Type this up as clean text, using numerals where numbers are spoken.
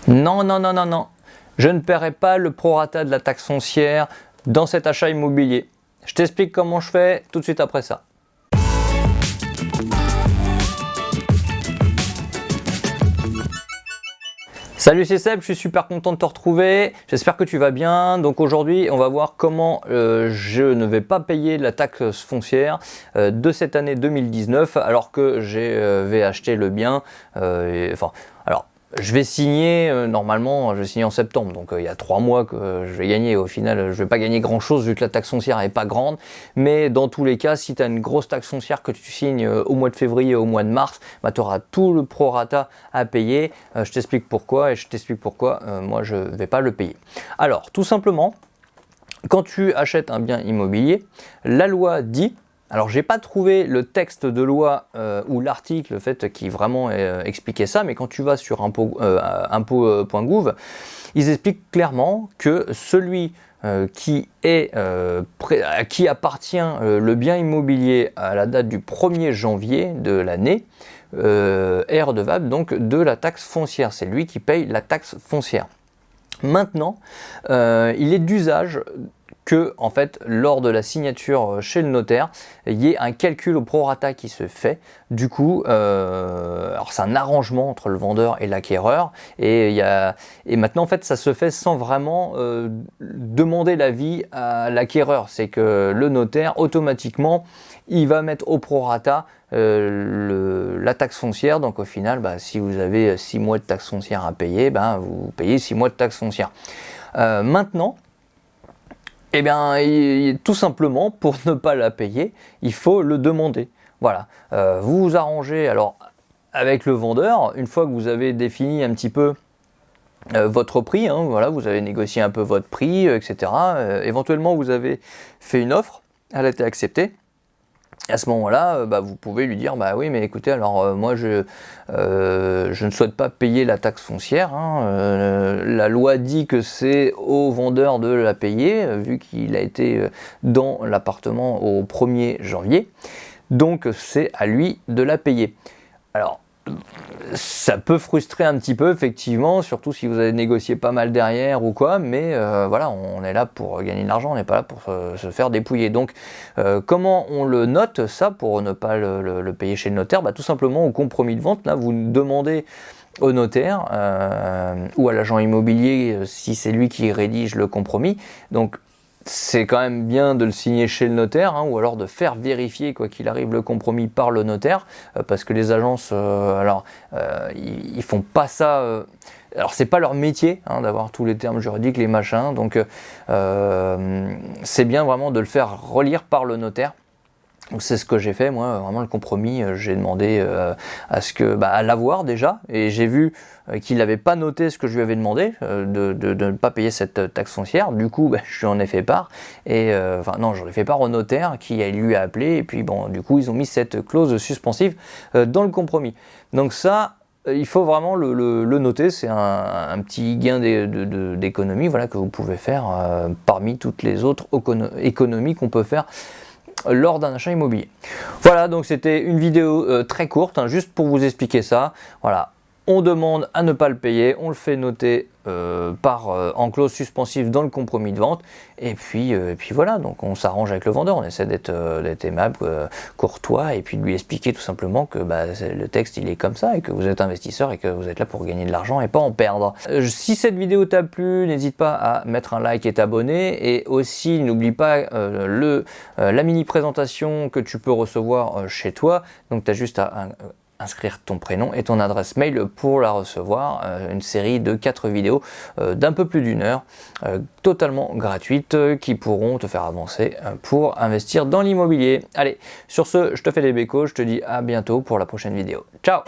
Non, non, non, non, non. Je ne paierai pas le prorata de la taxe foncière dans cet achat immobilier. Je t'explique comment je fais tout de suite après ça. Salut, c'est Seb, je suis super content de te retrouver, j'espère que tu vas bien. Donc aujourd'hui on va voir comment je ne vais pas payer la taxe foncière de cette année 2019 alors que vais acheter le bien. Je vais signer, normalement je vais signer en septembre, donc il y a 3 mois que je vais gagner. Au final je vais pas gagner grand chose vu que la taxe foncière n'est pas grande, mais dans tous les cas si tu as une grosse taxe foncière que tu signes au mois de février, au mois de mars, bah, tu auras tout le prorata à payer. Je t'explique pourquoi et je t'explique pourquoi moi je vais pas le payer. Alors tout simplement, quand tu achètes un bien immobilier, la loi dit... Alors j'ai pas trouvé le texte de loi ou l'article qui vraiment expliquait ça, mais quand tu vas sur impôt.gouv, ils expliquent clairement que celui à qui appartient le bien immobilier à la date du 1er janvier de l'année est redevable donc de la taxe foncière. C'est lui qui paye la taxe foncière. Maintenant, il est d'usage que, en fait, lors de la signature chez le notaire, il y ait un calcul au prorata qui se fait. Du coup, alors c'est un arrangement entre le vendeur et l'acquéreur, et maintenant, en fait, ça se fait sans vraiment demander l'avis à l'acquéreur. C'est que le notaire, automatiquement, il va mettre au prorata la taxe foncière. Donc au final, bah, si vous avez 6 mois de taxe foncière à payer, bah, vous payez 6 mois de taxe foncière. Maintenant, eh bien, tout simplement, pour ne pas la payer, il faut le demander. Voilà, vous vous arrangez alors avec le vendeur, une fois que vous avez défini un petit peu votre prix, hein, voilà, vous avez négocié un peu votre prix, etc. Éventuellement, vous avez fait une offre, elle a été acceptée. À ce moment-là, bah, vous pouvez lui dire, bah oui, mais écoutez, alors moi je ne souhaite pas payer la taxe foncière, hein, la loi dit que c'est au vendeur de la payer, vu qu'il a été dans l'appartement au 1er janvier, donc c'est à lui de la payer. Alors, ça peut frustrer un petit peu, effectivement, surtout si vous avez négocié pas mal derrière ou quoi, mais voilà, on est là pour gagner de l'argent, on n'est pas là pour se faire dépouiller. Donc, comment on le note, ça, pour ne pas le payer chez le notaire? Bah, tout simplement, au compromis de vente, là, vous demandez au notaire ou à l'agent immobilier, si c'est lui qui rédige le compromis. Donc, c'est quand même bien de le signer chez le notaire, hein, ou alors de faire vérifier quoi qu'il arrive le compromis par le notaire, parce que les agences, ils font pas ça. Alors c'est pas leur métier, hein, d'avoir tous les termes juridiques, les machins, donc c'est bien vraiment de le faire relire par le notaire. Donc c'est ce que j'ai fait, moi, vraiment le compromis, j'ai demandé à l'avoir déjà, et j'ai vu qu'il n'avait pas noté ce que je lui avais demandé, de ne pas payer cette taxe foncière. Du coup, je lui en ai fait part, et non, j'en ai fait part au notaire qui lui a appelé, et puis bon, du coup, ils ont mis cette clause suspensive dans le compromis. Donc ça, il faut vraiment le noter, c'est un petit gain d'économie, voilà, que vous pouvez faire parmi toutes les autres économies qu'on peut faire lors d'un achat immobilier. Voilà, donc c'était une vidéo très courte, hein, juste pour vous expliquer ça. Voilà, on demande à ne pas le payer, on le fait noter en clause suspensive dans le compromis de vente, et puis voilà, donc on s'arrange avec le vendeur, on essaie d'être aimable, courtois, et puis de lui expliquer tout simplement que le texte il est comme ça, et que vous êtes investisseur, et que vous êtes là pour gagner de l'argent et pas en perdre. Si cette vidéo t'a plu, n'hésite pas à mettre un like et t'abonner, et aussi n'oublie pas la mini présentation que tu peux recevoir chez toi. Donc tu as juste à inscrire ton prénom et ton adresse mail pour la recevoir, une série de 4 vidéos d'un peu plus d'1 heure, totalement gratuites, qui pourront te faire avancer pour investir dans l'immobilier. Allez, sur ce, je te fais des bécos, je te dis à bientôt pour la prochaine vidéo. Ciao!